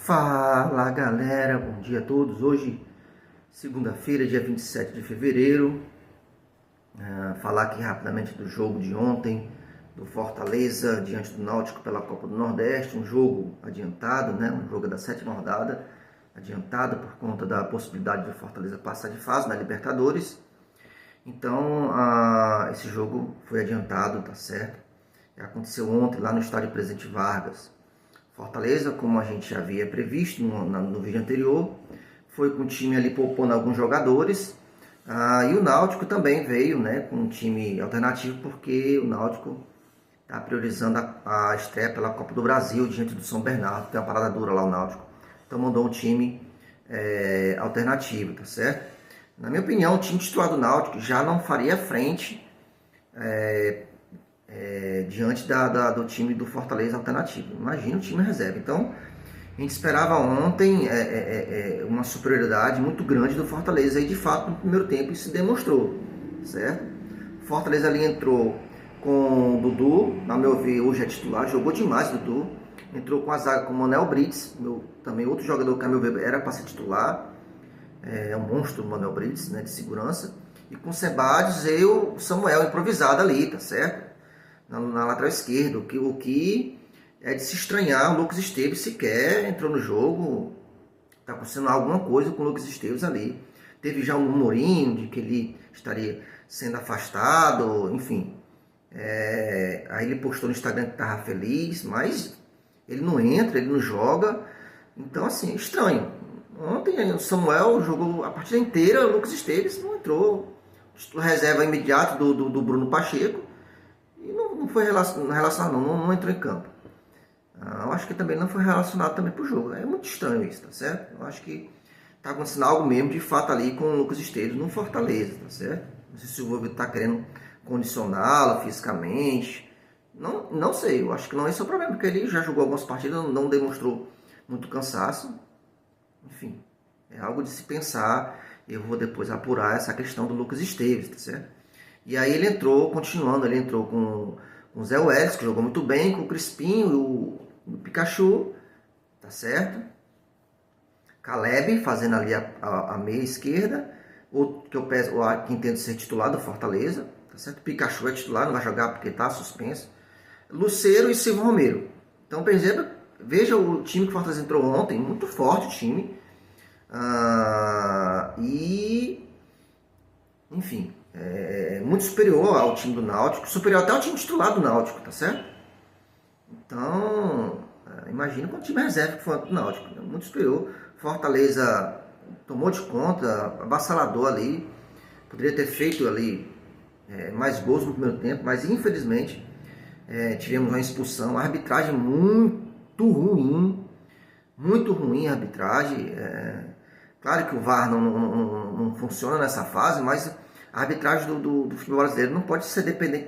Fala galera, bom dia a todos. Hoje, segunda-feira, dia 27 de fevereiro. Falar aqui rapidamente do jogo de ontem, do Fortaleza diante do Náutico pela Copa do Nordeste. Um jogo adiantado, né? Um jogo da sétima rodada, adiantado por conta da possibilidade do Fortaleza passar de fase na Libertadores. Então, esse jogo foi adiantado, tá certo? Aconteceu ontem lá no estádio Presidente Vargas. Fortaleza, como a gente já havia previsto no vídeo anterior, foi com o time ali poupando alguns jogadores. E o Náutico também veio, né, com um time alternativo, porque o Náutico está priorizando a estreia pela Copa do Brasil diante do São Bernardo. Tem uma parada dura lá o Náutico. Então mandou um time alternativo, tá certo? Na minha opinião, o time titular do Náutico já não faria frente diante do time do Fortaleza alternativo. Imagina o time reserva. Então, a gente esperava ontem uma superioridade muito grande do Fortaleza e de fato no primeiro tempo isso se demonstrou, certo? O Fortaleza ali entrou com o Dudu, na meu ver hoje é titular, jogou demais o Dudu, entrou com a zaga com o Manuel Brits, também outro jogador que a meu ver era para ser titular, um monstro o Manuel Brits, né, de segurança, e com o Sebades e o Samuel improvisado ali, tá certo? Na lateral esquerda, o que é de se estranhar. O Lucas Esteves sequer entrou no jogo, está acontecendo alguma coisa com o Lucas Esteves ali. Teve já um rumorinho de que ele estaria sendo afastado, enfim. Aí ele postou no Instagram que estava feliz, mas ele não entra, ele não joga. Então, assim, é estranho. Ontem o Samuel jogou a partida inteira, o Lucas Esteves não entrou. Reserva imediato do Bruno Pacheco. E não foi relacionado, não entrou em campo. Eu acho que também não foi relacionado também para o jogo. É muito estranho isso, tá certo? Eu acho que está acontecendo algo mesmo de fato ali com o Lucas Esteves no Fortaleza, tá certo? Não sei se o Volvo está querendo condicioná-lo fisicamente. Não sei, eu acho que não é esse o problema, porque ele já jogou algumas partidas, não demonstrou muito cansaço. Enfim, é algo de se pensar. Eu vou depois apurar essa questão do Lucas Esteves, tá certo? E aí ele entrou, continuando, ele entrou com o Zé Welles, que jogou muito bem, com o Crispim, o Pikachu, tá certo? Caleb fazendo ali a meia esquerda, que entendo ser titular do Fortaleza, tá certo? Pikachu é titular, não vai jogar porque tá suspenso. Lucero e Silvio Romero. Então, por exemplo, veja o time que o Fortaleza entrou ontem, muito forte o time. Enfim, muito superior ao time do Náutico, superior até ao time titular do Náutico, tá certo? Então, imagina quanto time reserva que foi do Náutico, muito superior. Fortaleza tomou de conta, avassalador ali, poderia ter feito ali mais gols no primeiro tempo, mas infelizmente tivemos uma expulsão, a arbitragem muito ruim a arbitragem. Claro que o VAR não funciona nessa fase, mas a arbitragem do futebol brasileiro não pode ser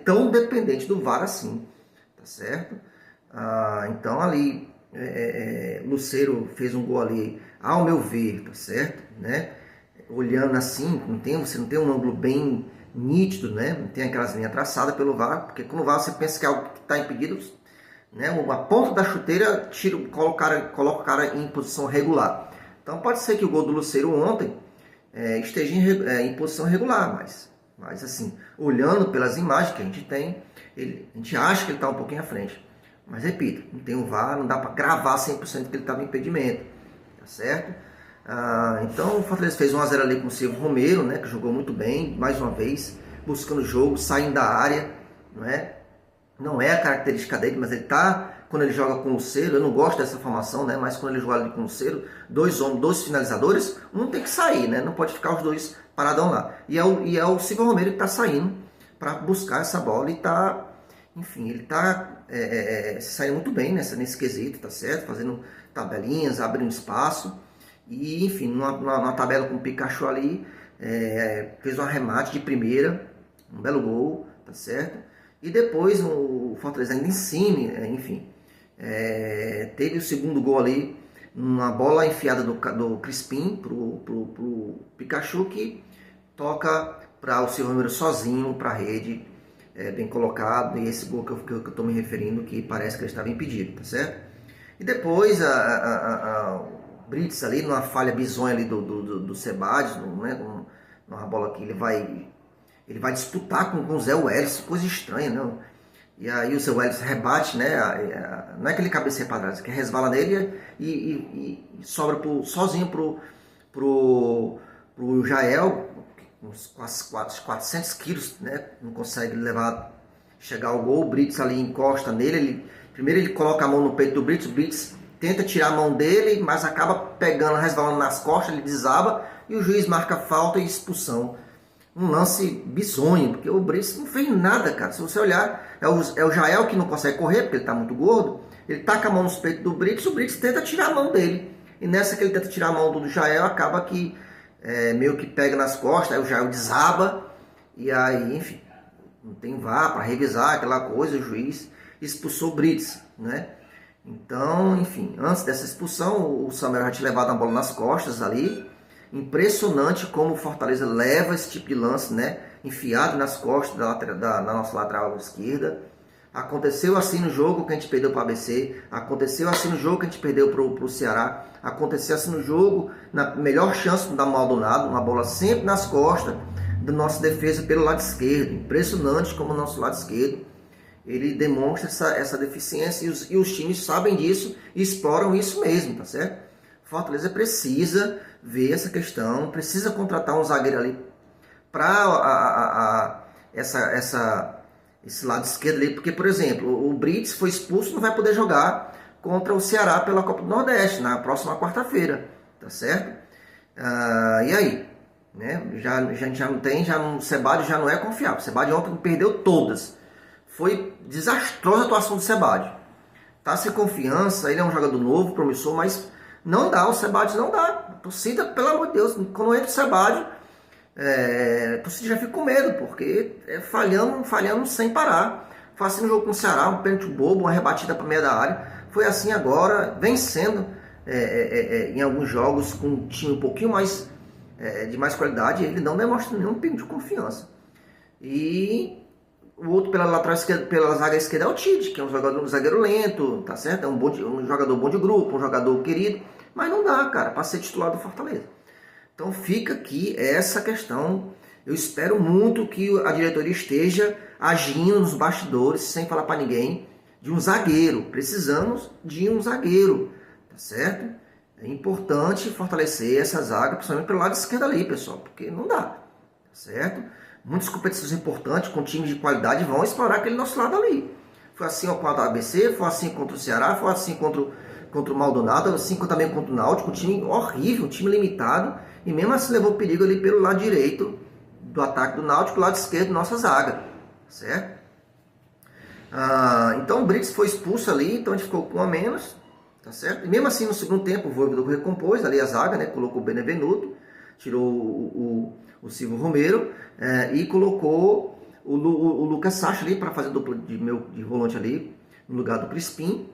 tão dependente do VAR assim, tá certo? Então ali, Lucero fez um gol ali, ao meu ver, tá certo? Né? Olhando assim, você não tem um ângulo bem nítido, né? Não tem aquelas linhas traçadas pelo VAR, porque quando o VAR você pensa que é algo que está impedido, né? A ponta da chuteira coloca o cara em posição regular. Então pode ser que o gol do Lucero ontem esteja em posição regular, mas assim, olhando pelas imagens que a gente tem, a gente acha que ele está um pouquinho à frente. Mas repito, não tem o VAR, não dá para gravar 100% que ele estava em impedimento, tá certo? Então o Fortaleza fez 1-0 ali com o Silvio Romero, né, que jogou muito bem, mais uma vez, buscando o jogo, saindo da área, não é a característica dele, mas ele tá, quando ele joga com o Lucero, eu não gosto dessa formação, né? Mas quando ele joga ali com o Lucero, dois finalizadores, um tem que sair, né? Não pode ficar os dois paradão lá. E é o Silvio Romero que tá saindo para buscar essa bola e tá, enfim, ele tá se saindo muito bem nesse quesito, tá certo? Fazendo tabelinhas, abrindo espaço e, enfim, numa tabela com o Pikachu ali, fez um arremate de primeira, um belo gol, tá certo? E depois o Fortaleza ainda em cima, enfim, teve o segundo gol ali, uma bola enfiada do Crispim pro Pikachu, que toca para o Silvio Romero sozinho para a rede, bem colocado, e esse gol que eu estou me referindo, que parece que ele estava impedido, tá certo? E depois o Brits ali, numa falha bizonha ali do Sebadios, né, numa bola que ele vai disputar com o Zé Welles, coisa estranha, né? E aí o Zé Welles rebate, né? Não é que ele cabeceia para trás, é que resvala nele e sobra sozinho pro Jael, uns quase 400 quilos, né? Não consegue chegar ao gol. O Brits ali encosta nele. Primeiro ele coloca a mão no peito do Brits, o Brits tenta tirar a mão dele, mas acaba pegando, resvalando nas costas, ele desaba e o juiz marca falta e expulsão. Um lance bizonho, porque o Brits não fez nada, cara. Se você olhar, é o Jael que não consegue correr, porque ele tá muito gordo. Ele taca a mão nos peitos do Brits, o Brits tenta tirar a mão dele. E nessa que ele tenta tirar a mão do Jael, acaba que meio que pega nas costas, aí o Jael desaba, e aí, enfim, não tem VAR para revisar aquela coisa, o juiz expulsou o Brits, né? Então, enfim, antes dessa expulsão, o Samuel já tinha levado a bola nas costas ali. Impressionante como o Fortaleza leva esse tipo de lance, né? Enfiado nas costas da nossa lateral esquerda. Aconteceu assim no jogo que a gente perdeu para o ABC. Aconteceu assim no jogo que a gente perdeu para o Ceará. Aconteceu assim no jogo, na melhor chance da Maldonado, uma bola sempre nas costas da nossa defesa pelo lado esquerdo. Impressionante como o nosso lado esquerdo ele demonstra essa deficiência e os times sabem disso e exploram isso mesmo, tá certo? Fortaleza precisa ver essa questão, precisa contratar um zagueiro ali para esse lado esquerdo ali, porque, por exemplo, o Brits foi expulso, não vai poder jogar contra o Ceará pela Copa do Nordeste na próxima quarta-feira, tá certo? E aí? Né? A gente já não tem, o Sebadios já não é confiável. O Sebadios ontem perdeu todas. Foi desastrosa a atuação do Sebadios. Tá sem confiança, ele é um jogador novo, promissor, mas não dá, o Sebadios não dá. A torcida, pelo amor de Deus, quando entra o Sebadios, a torcida já fica com medo, porque falhando sem parar. Foi assim no jogo com o Ceará, um pênalti bobo, uma rebatida para meia da área. Foi assim agora, vencendo em alguns jogos com um time um pouquinho mais de mais qualidade, ele não demonstra nenhum pingo de confiança. E o outro pela lateral esquerda, pela zaga esquerda é o Tite, que é um zagueiro lento, tá certo? É um jogador bom de grupo, um jogador querido, mas não dá, cara, para ser titular do Fortaleza. Então fica aqui essa questão. Eu espero muito que a diretoria esteja agindo nos bastidores, sem falar para ninguém, de um zagueiro. Precisamos de um zagueiro, tá certo? É importante fortalecer essa zaga, principalmente pelo lado esquerdo ali, pessoal, porque não dá, tá certo? Muitas competições importantes com times de qualidade vão explorar aquele nosso lado ali. Foi assim com a ABC, foi assim contra o Ceará, foi assim contra o Maldonado, assim também contra o Náutico, um time horrível, um time limitado, e mesmo assim levou perigo ali pelo lado direito do ataque do Náutico, lado esquerdo nossa zaga, certo? Então o Brits foi expulso ali, então a gente ficou com um a menos, tá certo? E mesmo assim no segundo tempo o Voivoda recompôs ali a zaga, né? Colocou o Benevenuto, tirou o Silvio Romero e colocou o Lucas Sacha ali para fazer dupla de volante ali no lugar do Crispim,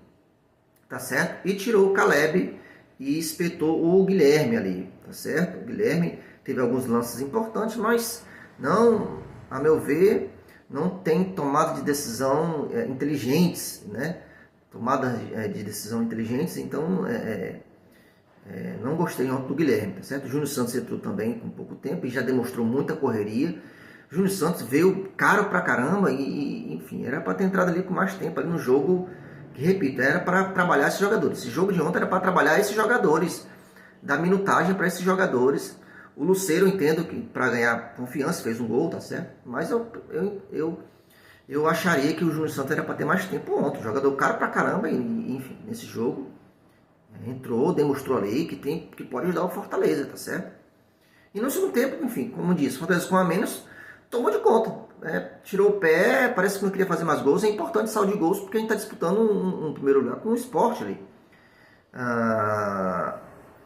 tá certo? E tirou o Caleb e espetou o Guilherme ali, tá certo? O Guilherme teve alguns lances importantes, mas não, a meu ver, não tem tomada de decisão inteligentes, né? Tomada de decisão inteligentes, então não gostei ontem do Guilherme, tá certo? O Júnior Santos entrou também com pouco tempo e já demonstrou muita correria. O Júnior Santos veio caro pra caramba e enfim, era para ter entrado ali com mais tempo ali no jogo, que repito, era para trabalhar esses jogadores. Esse jogo de ontem era para trabalhar esses jogadores, dar minutagem para esses jogadores. O Lucero, eu entendo que para ganhar confiança fez um gol, tá certo? Mas eu acharia que o Júnior Santos era para ter mais tempo ontem. Jogador caro pra caramba, e, enfim, nesse jogo entrou, demonstrou ali que pode ajudar o Fortaleza, tá certo? E no segundo tempo, enfim, como disse, o Fortaleza com a menos tomou de conta, tirou o pé, parece que não queria fazer mais gols. É importante sair de gols porque a gente está disputando um primeiro lugar com o Sport ali.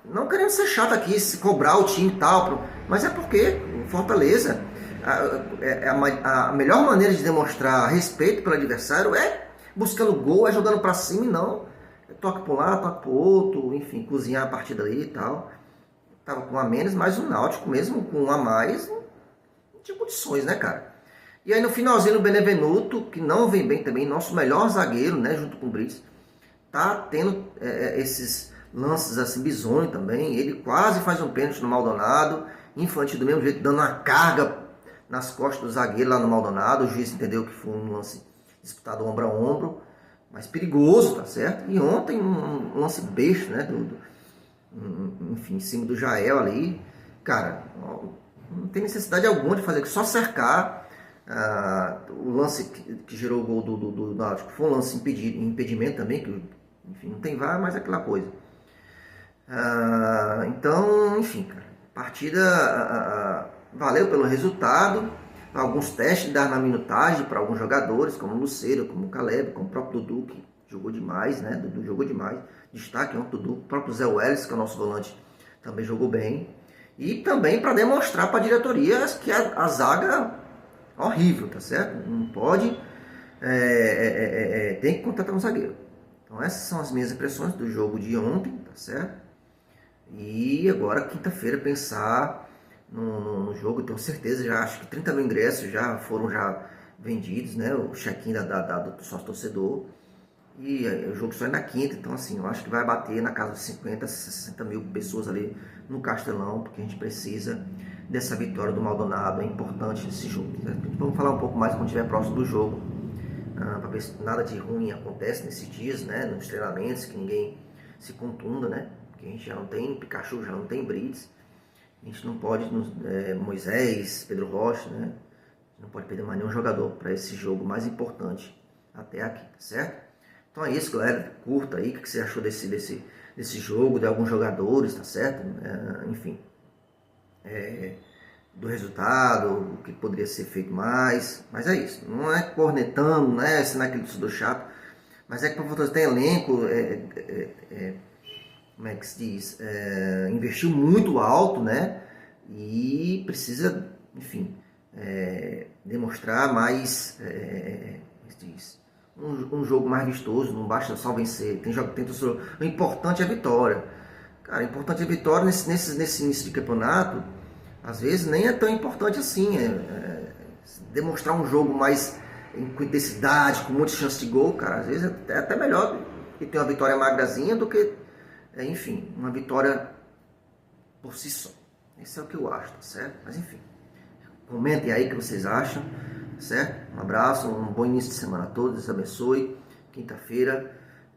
Não querendo ser chato aqui, se cobrar o time e tal, mas é porque o Fortaleza, a melhor maneira de demonstrar respeito pelo adversário é buscando gol, é jogando para cima e não toca para um lado, toca para o outro, enfim, cozinhar a partida ali e tal. Tava com um a menos, mas o Náutico mesmo com um a mais não tinha condições, né, cara? E aí no finalzinho o Benevenuto, que não vem bem também, nosso melhor zagueiro, né, junto com o Brits, tá tendo esses lances assim bizonhos também. Ele quase faz um pênalti no Maldonado, Infantino do mesmo jeito, dando uma carga nas costas do zagueiro lá no Maldonado. O juiz entendeu que foi um lance disputado ombro a ombro, mas perigoso, tá certo? E ontem um lance besta, né? Enfim, em cima do Jael ali. Cara, não tem necessidade alguma de fazer, só cercar. O lance que gerou o gol do Náutico foi um lance impedimento também, que enfim, não tem VAR, mas é aquela coisa. Então, enfim, cara, partida valeu pelo resultado. Alguns testes dar na minutagem para alguns jogadores, como o Lucero, como o Caleb, como o próprio Dudu, que jogou demais, né? Dudu jogou demais. Destaque ontem o Dudu, o próprio Zé Welles, que é o nosso volante, também jogou bem. E também para demonstrar para a diretoria que a zaga é horrível, tá certo? Não pode, tem que contratar um zagueiro. Então essas são as minhas impressões do jogo de ontem, tá certo? E agora, quinta-feira, pensar no jogo. Tenho certeza, já acho que 30 mil ingressos já foram vendidos, né? O check-in do sócio torcedor. E o jogo só é na quinta, então assim, eu acho que vai bater na casa de 50, 60 mil pessoas ali no Castelão, porque a gente precisa dessa vitória do Maldonado. É importante esse jogo. Vamos falar um pouco mais quando estiver próximo do jogo, para ver se nada de ruim acontece nesses dias, né? Nos treinamentos, que ninguém se contunda, né? Porque a gente já não tem Pikachu, já não tem Brits. A gente não pode, Moisés, Pedro Rocha, né? Não pode perder mais nenhum jogador para esse jogo mais importante até aqui, tá certo? Então é isso, galera. Curta aí o que você achou desse jogo, de alguns jogadores, tá certo? Enfim, do resultado, o que poderia ser feito mais. Mas é isso. Não é cornetando, não é sendo aquele torcedor chato, mas é que para você ter elenco, como é que se diz, investiu muito alto, né? E precisa, enfim, demonstrar mais, um jogo mais vistoso. Não basta só vencer. O importante é a vitória. Cara, o importante é a vitória nesse início de campeonato. Às vezes nem é tão importante assim. Demonstrar um jogo mais com intensidade, com muitas chances de gol, cara. Às vezes é até melhor que ter uma vitória magrazinha do que, enfim, uma vitória por si só. Isso é o que eu acho, tá certo? Mas enfim, comentem aí o que vocês acham, certo? Um abraço, um bom início de semana a todos, Deus abençoe. Quinta-feira,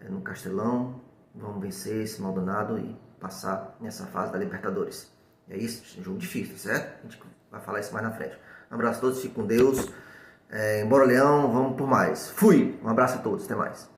no Castelão, vamos vencer esse Maldonado e passar nessa fase da Libertadores. É isso, é um jogo difícil, certo? A gente vai falar isso mais na frente. Um abraço a todos, fiquem com Deus. Embora Leão, vamos por mais. Fui! Um abraço a todos, até mais.